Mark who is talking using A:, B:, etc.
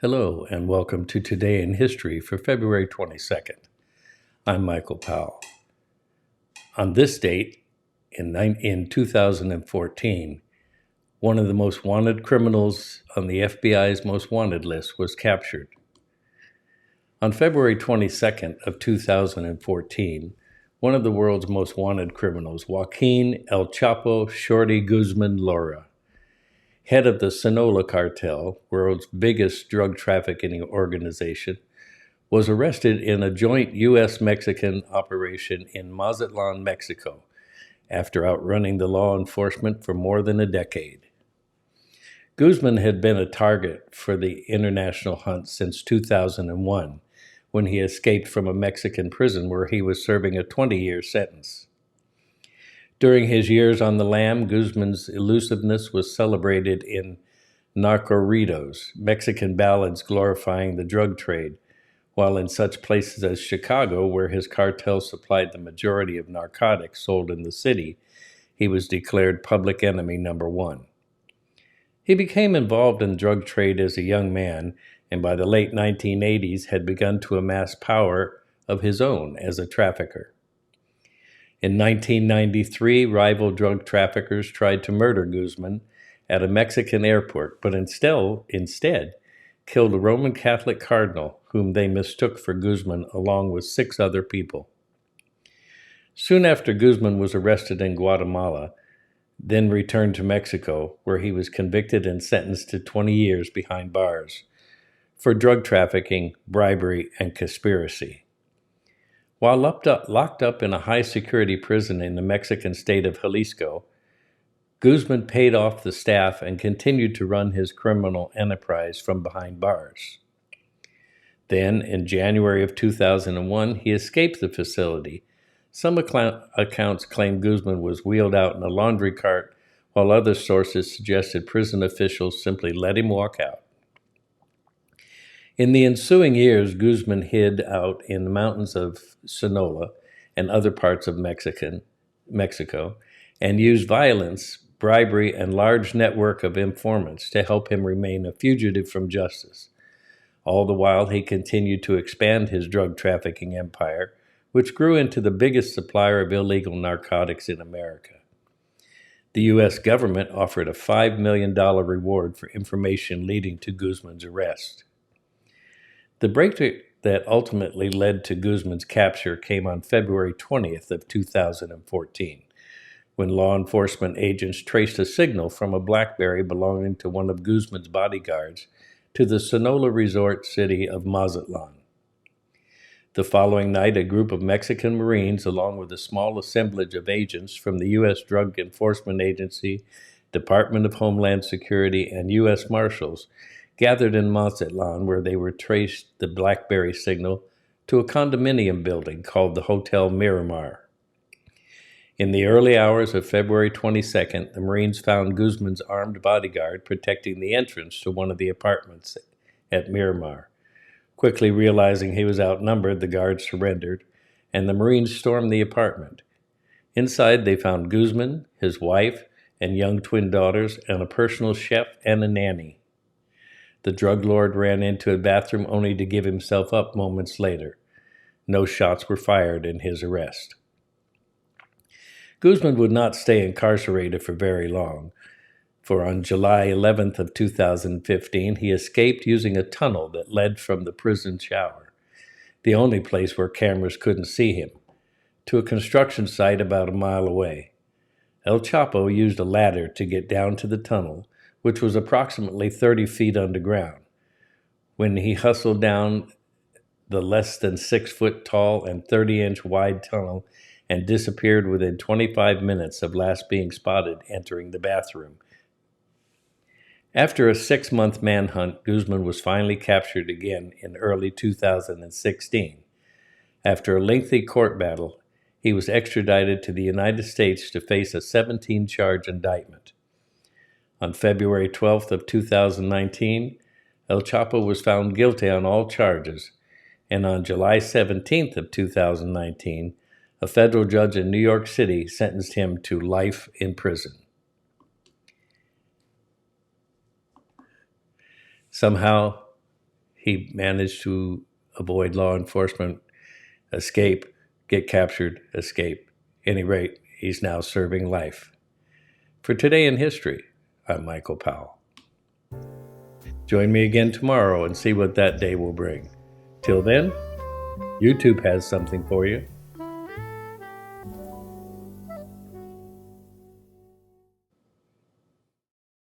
A: Hello, and welcome to Today in History for February 22nd. I'm Michael Powell. On this date, in 2014, one of the most wanted criminals on the FBI's most wanted list was captured. On February 22nd of 2014, one of the world's most wanted criminals, Joaquin El Chapo Shorty Guzman Lora, head of the Sinaloa Cartel, world's biggest drug trafficking organization, was arrested in a joint U.S.-Mexican operation in Mazatlan, Mexico, after outrunning the law enforcement for more than a decade. Guzman had been a target for the international hunt since 2001, when he escaped from a Mexican prison where he was serving a 20-year sentence. During his years on the lam, Guzman's elusiveness was celebrated in narcorridos, Mexican ballads glorifying the drug trade, while in such places as Chicago, where his cartel supplied the majority of narcotics sold in the city, he was declared public enemy number one. He became involved in drug trade as a young man, and by the late 1980s had begun to amass power of his own as a trafficker. In 1993, rival drug traffickers tried to murder Guzman at a Mexican airport, but instead killed a Roman Catholic cardinal whom they mistook for Guzman along with 6 other people. Soon after Guzman was arrested in Guatemala, then returned to Mexico, where he was convicted and sentenced to 20 years behind bars for drug trafficking, bribery, and conspiracy. While locked up in a high-security prison in the Mexican state of Jalisco, Guzman paid off the staff and continued to run his criminal enterprise from behind bars. Then, in January of 2001, he escaped the facility. Some accounts claim Guzman was wheeled out in a laundry cart, while other sources suggested prison officials simply let him walk out. In the ensuing years, Guzman hid out in the mountains of Sinaloa and other parts of Mexico, and used violence, bribery, and large network of informants to help him remain a fugitive from justice. All the while, he continued to expand his drug trafficking empire, which grew into the biggest supplier of illegal narcotics in America. The U.S. government offered a $5 million reward for information leading to Guzman's arrest. The breakthrough that ultimately led to Guzman's capture came on February 20th of 2014, when law enforcement agents traced a signal from a BlackBerry belonging to one of Guzman's bodyguards to the Sinaloa resort city of Mazatlan. The following night, a group of Mexican Marines, along with a small assemblage of agents from the U.S. Drug Enforcement Agency, Department of Homeland Security, and U.S. Marshals, gathered in Mazatlan, where they were traced the BlackBerry signal to a condominium building called the Hotel Miramar. In the early hours of February 22nd, the Marines found Guzman's armed bodyguard protecting the entrance to one of the apartments at Miramar. Quickly realizing he was outnumbered, the guard surrendered, and the Marines stormed the apartment. Inside, they found Guzman, his wife, and young twin daughters, and a personal chef and a nanny. The drug lord ran into a bathroom only to give himself up moments later. No shots were fired in his arrest. Guzman would not stay incarcerated for very long, for on July 11th of 2015, he escaped using a tunnel that led from the prison shower, the only place where cameras couldn't see him, to a construction site about a mile away. El Chapo used a ladder to get down to the tunnel, which was approximately 30 feet underground. When he hustled down the less than 6-foot tall and 30-inch wide tunnel and disappeared within 25 minutes of last being spotted entering the bathroom. After a 6-month manhunt, Guzman was finally captured again in early 2016. After a lengthy court battle, he was extradited to the United States to face a 17-charge indictment. On February 12th of 2019, El Chapo was found guilty on all charges, and on July 17th of 2019, a federal judge in New York City sentenced him to life in prison. Somehow, he managed to avoid law enforcement, escape, get captured, escape. At any rate, he's now serving life. For Today in History, I'm Michael Powell. Join me again tomorrow and see what that day will bring. Till then, YouTube has something for you.